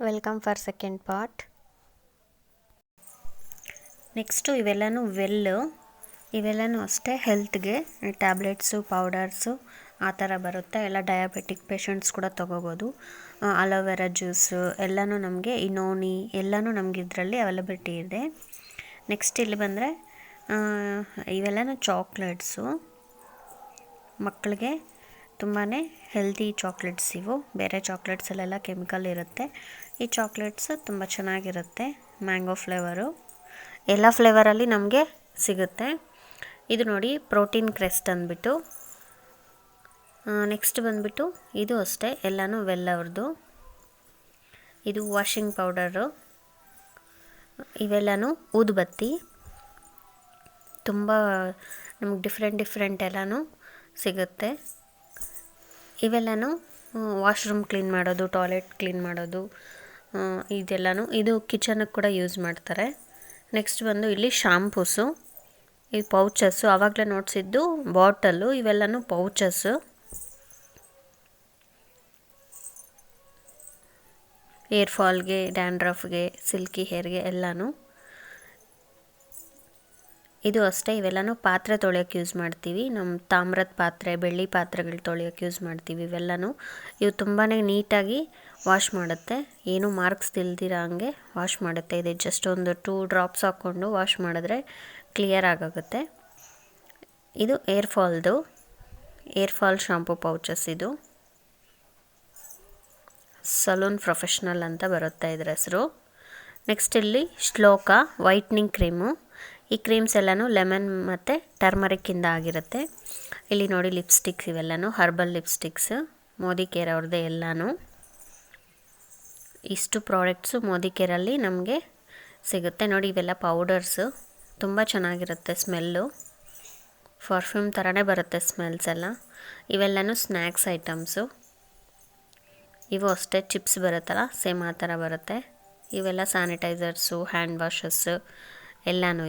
Welcome for second part. Next ಇವೆಲ್ಲನೂ ಅಷ್ಟೇ ಹೆಲ್ತ್ಗೆ tablets powders ಆ ಥರ ಬರುತ್ತೆ. ಎಲ್ಲ ಡಯಾಬಿಟಿಕ್ ಪೇಷಂಟ್ಸ್ ಕೂಡ ತೊಗೋಬೋದು. ಅಲೋವೆರಾ ಜ್ಯೂಸು ಎಲ್ಲನೂ ನಮಗೆ ಈ ನೋನಿ ಎಲ್ಲನೂ ನಮಗೆ ಇದರಲ್ಲಿ ಅವೈಲಬಿಲಿಟಿ ಇದೆ. ನೆಕ್ಸ್ಟ್ ಇಲ್ಲಿ ಬಂದರೆ ಇವೆಲ್ಲನೂ ಚಾಕ್ಲೇಟ್ಸು, ಮಕ್ಕಳಿಗೆ ತುಂಬಾ ಹೆಲ್ತಿ ಚಾಕ್ಲೇಟ್ಸ್ ಇವು. ಬೇರೆ ಚಾಕ್ಲೇಟ್ಸಲ್ಲೆಲ್ಲ ಕೆಮಿಕಲ್ ಇರುತ್ತೆ. ಈ ಚಾಕ್ಲೇಟ್ಸ್ ತುಂಬ ಚೆನ್ನಾಗಿರುತ್ತೆ. ಮ್ಯಾಂಗೋ ಫ್ಲೇವರು, ಎಲ್ಲ ಫ್ಲೇವರಲ್ಲಿ ನಮಗೆ ಸಿಗುತ್ತೆ. ಇದು ನೋಡಿ ಪ್ರೋಟೀನ್ ಕ್ರೆಸ್ಟ್ ಅಂದ್ಬಿಟ್ಟು. ನೆಕ್ಸ್ಟ್ ಬಂದುಬಿಟ್ಟು ಇದು ಅಷ್ಟೇ ಎಲ್ಲನೂ ಅವ್ರದ್ದು. ಇದು ವಾಷಿಂಗ್ ಪೌಡರು, ಇವೆಲ್ಲನೂ ಊದುಬತ್ತಿ. ತುಂಬ ನಮಗೆ ಡಿಫ್ರೆಂಟ್ ಎಲ್ಲನೂ ಸಿಗುತ್ತೆ. ಇವೆಲ್ಲನೂ ವಾಶ್ರೂಮ್ ಕ್ಲೀನ್ ಮಾಡೋದು, ಟಾಯ್ಲೆಟ್ ಕ್ಲೀನ್ ಮಾಡೋದು, ಇದೆಲ್ಲನೂ ಇದು ಕಿಚನಿಗೆ ಕೂಡ ಯೂಸ್ ಮಾಡ್ತಾರೆ. ನೆಕ್ಸ್ಟ್ ಬಂದು ಇಲ್ಲಿ ಶಾಂಪೂಸು, ಈ ಪೌಚಸ್ಸು ಆವಾಗಲೇ ನೋಡಿಸಿದ್ದು ಬಾಟಲು, ಇವೆಲ್ಲನೂ ಪೌಚಸ್ಸು. ಏರ್ ಫಾಲ್ಗೆ, ಡ್ಯಾಂಡ್ರಫ್ಗೆ, ಸಿಲ್ಕಿ ಹೇರ್ಗೆ ಎಲ್ಲನೂ. ಇದು ಅಷ್ಟೇ ಇವೆಲ್ಲನೂ ಪಾತ್ರೆ ತೊಳೆಯೋಕ್ಕೆ ಯೂಸ್ ಮಾಡ್ತೀವಿ. ನಮ್ಮ ತಾಮ್ರದ ಪಾತ್ರೆ, ಬೆಳ್ಳಿ ಪಾತ್ರೆಗಳು ತೊಳೆಯೋಕ್ಕೆ ಯೂಸ್ ಮಾಡ್ತೀವಿ. ಇವು ತುಂಬಾ ನೀಟಾಗಿ ವಾಶ್ ಮಾಡುತ್ತೆ. ಏನು ಮಾರ್ಕ್ಸ್ ಇಲ್ದಿರ ಹಂಗೆ ವಾಶ್ ಮಾಡುತ್ತೆ. ಇದು ಜಸ್ಟ್ ಒಂದು 2 ಡ್ರಾಪ್ಸ್ ಹಾಕ್ಕೊಂಡು ವಾಶ್ ಮಾಡಿದ್ರೆ ಕ್ಲಿಯರ್ ಆಗುತ್ತೆ. ಇದು ಏರ್ ಫಾಲ್ ಶಾಂಪೂ ಪೌಚಸ್. ಇದು ಸಲೂನ್ ಪ್ರೊಫೆಷ್ನಲ್ ಅಂತ ಬರುತ್ತೆ ಇದರ ಹೆಸರು. ನೆಕ್ಸ್ಟ್ ಇಲ್ಲಿ ಶ್ಲೋಕ ವೈಟ್ನಿಂಗ್ ಕ್ರೀಮು. ಈ ಕ್ರೀಮ್ಸ್ ಎಲ್ಲನೂ ಲೆಮನ್ ಮತ್ತು ಟರ್ಮರಿಕ್ಕಿಂದ ಆಗಿರುತ್ತೆ. ಇಲ್ಲಿ ನೋಡಿ ಲಿಪ್ಸ್ಟಿಕ್ಸ್, ಇವೆಲ್ಲನೂ ಹರ್ಬಲ್ ಲಿಪ್ಸ್ಟಿಕ್ಸ್, ಮೋದಿ ಕೇರ್ ಅವ್ರದ್ದೇ ಎಲ್ಲನೂ. ಇಷ್ಟು ಪ್ರಾಡಕ್ಟ್ಸು ಮೋದಿ ಕೇರಲ್ಲಿ ನಮಗೆ ಸಿಗುತ್ತೆ. ನೋಡಿ ಇವೆಲ್ಲ ಪೌಡರ್ಸು, ತುಂಬ ಚೆನ್ನಾಗಿರುತ್ತೆ ಸ್ಮೆಲ್ಲು. ಪರ್ಫ್ಯೂಮ್ ಥರನೇ ಬರುತ್ತೆ ಸ್ಮೆಲ್ಸ್ ಎಲ್ಲ. ಇವೆಲ್ಲನೂ ಸ್ನ್ಯಾಕ್ಸ್ ಐಟಮ್ಸು. ಇವು ಅಷ್ಟೇ ಚಿಪ್ಸ್ ಬರುತ್ತಲ್ಲ, ಸೇಮ್ ಆ ಥರ ಬರುತ್ತೆ. ಇವೆಲ್ಲ ಸ್ಯಾನಿಟೈಸರ್ಸು, ಹ್ಯಾಂಡ್ ವಾಷಸ್ಸು ಎಲ್ಲನೂ.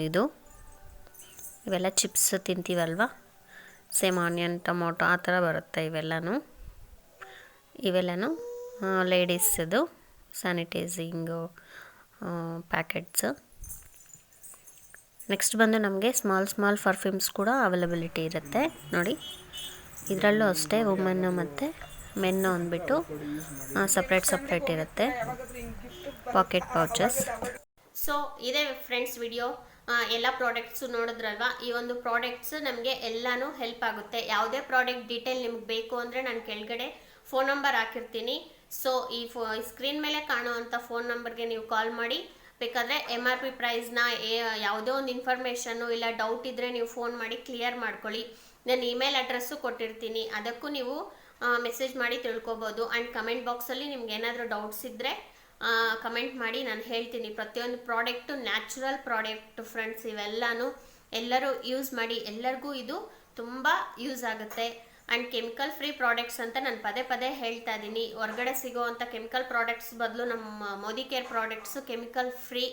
ಇವೆಲ್ಲ ಚಿಪ್ಸ್ ತಿಂತೀವಲ್ವ, ಸೇಮ್ ಆನಿಯನ್, ಟೊಮೊಟೊ ಆ ಥರ ಬರುತ್ತೆ ಇವೆಲ್ಲನೂ ಲೇಡೀಸದು ಸ್ಯಾನಿಟೈಸಿಂಗು ಪ್ಯಾಕೆಟ್ಸು. ನೆಕ್ಸ್ಟ್ ಬಂದು ನಮಗೆ ಸ್ಮಾಲ್ ಪರ್ಫ್ಯೂಮ್ಸ್ ಕೂಡ ಅವೈಲಬಿಲಿಟಿ ಇರುತ್ತೆ. ನೋಡಿ ಇದರಲ್ಲೂ ಅಷ್ಟೇ ವುಮೆನ್ನು ಮತ್ತು ಮೆನ್ನು ಅಂದ್ಬಿಟ್ಟು ಸಪ್ರೇಟ್ ಇರುತ್ತೆ. Pocket pouches. ಸೊ ಇದೇ ಫ್ರೆಂಡ್ಸ್ ವಿಡಿಯೋ. ಎಲ್ಲ ಪ್ರಾಡಕ್ಟ್ಸು ನೋಡಿದ್ರಲ್ವಾ. ಈ ಒಂದು ಪ್ರಾಡಕ್ಟ್ಸ್ ನಮಗೆ ಎಲ್ಲನೂ ಹೆಲ್ಪ್ ಆಗುತ್ತೆ. ಯಾವುದೇ ಪ್ರಾಡಕ್ಟ್ ಡೀಟೇಲ್ ನಿಮ್ಗೆ ಬೇಕು ಅಂದರೆ ನಾನು ಕೆಳಗಡೆ ಫೋನ್ ನಂಬರ್ ಹಾಕಿರ್ತೀನಿ. ಸೊ ಈ ಸ್ಕ್ರೀನ್ ಮೇಲೆ ಕಾಣುವಂಥ ಫೋನ್ ನಂಬರ್ಗೆ ನೀವು ಕಾಲ್ ಮಾಡಿ. ಬೇಕಾದರೆ MRP ಪ್ರೈಸ್ನ ಯಾವುದೇ ಒಂದು ಇನ್ಫಾರ್ಮೇಷನ್ನು ಇಲ್ಲ ಡೌಟ್ ಇದ್ದರೆ ನೀವು ಫೋನ್ ಮಾಡಿ ಕ್ಲಿಯರ್ ಮಾಡ್ಕೊಳ್ಳಿ. ನಾನು ಇಮೇಲ್ ಅಡ್ರೆಸ್ಸು ಕೊಟ್ಟಿರ್ತೀನಿ, ಅದಕ್ಕೂ ನೀವು ಮೆಸೇಜ್ ಮಾಡಿ ತಿಳ್ಕೊಬೋದು. ಆ್ಯಂಡ್ ಕಮೆಂಟ್ ಬಾಕ್ಸಲ್ಲಿ ನಿಮ್ಗೆ ಏನಾದರೂ ಡೌಟ್ಸ್ ಇದ್ದರೆ ಕಮೆಂಟ್ ಮಾಡಿ, ನಾನು ಹೇಳ್ತೀನಿ. ಪ್ರತಿಯೊಂದು ಪ್ರಾಡಕ್ಟು ನ್ಯಾಚುರಲ್ ಪ್ರಾಡಕ್ಟ್ ಫ್ರೆಂಡ್ಸ್. ಇವೆಲ್ಲನೂ ಎಲ್ಲರೂ ಯೂಸ್ ಮಾಡಿ, ಎಲ್ಲರಿಗೂ ಇದು ತುಂಬ ಯೂಸ್ ಆಗುತ್ತೆ. ಆ್ಯಂಡ್ ಕೆಮಿಕಲ್ ಫ್ರೀ ಪ್ರಾಡಕ್ಟ್ಸ್ ಅಂತ ನಾನು ಪದೇ ಹೇಳ್ತಾ ಇದ್ದೀನಿ. ಹೊರಗಡೆ ಸಿಗೋವಂಥ ಕೆಮಿಕಲ್ ಪ್ರಾಡಕ್ಟ್ಸ್ ಬದಲು ನಮ್ಮ Modi care products chemical free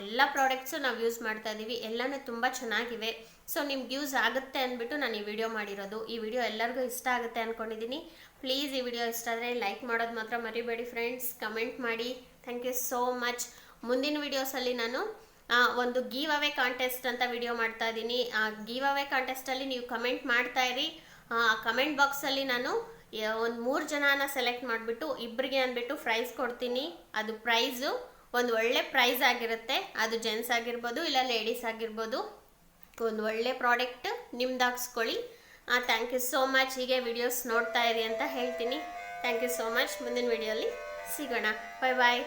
ಎಲ್ಲ ಪ್ರಾಡಕ್ಟ್ಸು ನಾವು ಯೂಸ್ ಮಾಡ್ತಾ ಇದ್ದೀವಿ. ಎಲ್ಲನೂ ತುಂಬ ಚೆನ್ನಾಗಿವೆ. ಸೊ ನಿಮ್ಗೆ ಯೂಸ್ ಆಗುತ್ತೆ ಅಂದ್ಬಿಟ್ಟು ನಾನು ಈ ವಿಡಿಯೋ ಮಾಡಿರೋದು. ಈ ವಿಡಿಯೋ ಎಲ್ಲರಿಗೂ ಇಷ್ಟ ಆಗುತ್ತೆ ಅಂದ್ಕೊಂಡಿದ್ದೀನಿ. ಪ್ಲೀಸ್ ಈ ವಿಡಿಯೋ ಇಷ್ಟ ಆದರೆ ಲೈಕ್ ಮಾಡೋದು ಮಾತ್ರ ಮರಿಬೇಡಿ ಫ್ರೆಂಡ್ಸ್. ಕಮೆಂಟ್ ಮಾಡಿ. Thank you so much. ಮುಂದಿನ ವಿಡಿಯೋಸಲ್ಲಿ ನಾನು ಒಂದು ಗಿವ್ ಅವೇ ಕಾಂಟೆಸ್ಟ್ ಅಂತ ವಿಡಿಯೋ ಮಾಡ್ತಾ ಇದ್ದೀನಿ. ಆ ಗಿವ್ ಅವೇ ಕಾಂಟೆಸ್ಟಲ್ಲಿ ನೀವು ಕಮೆಂಟ್ ಮಾಡ್ತಾ ಇರಿ. ಕಮೆಂಟ್ ಬಾಕ್ಸಲ್ಲಿ ನಾನು ಒಂದು 3 ಜನನ ಸೆಲೆಕ್ಟ್ ಮಾಡಿಬಿಟ್ಟು ಇಬ್ಬರಿಗೆ ಅಂದ್ಬಿಟ್ಟು ಪ್ರೈಸ್ ಕೊಡ್ತೀನಿ. ಅದು ಪ್ರೈಸು ಒಂದು ಒಳ್ಳೆ ಪ್ರೈಸ್ ಆಗಿರುತ್ತೆ. ಅದು ಜೆಂಟ್ಸ್ ಆಗಿರ್ಬೋದು ಇಲ್ಲ ಲೇಡೀಸ್ ಆಗಿರ್ಬೋದು. ಒಂದು ಒಳ್ಳೆ ಪ್ರಾಡಕ್ಟ್ ನಿಮ್ದು ಹಾಕ್ಸ್ಕೊಳ್ಳಿ. Thank you so much. ಹೀಗೆ ವಿಡಿಯೋಸ್ ನೋಡ್ತಾ ಇರಿ ಅಂತ ಹೇಳ್ತೀನಿ. Thank you so much. ಮುಂದಿನ ವಿಡಿಯೋಲಿ ಸಿಗೋಣ. ಬಾಯ್.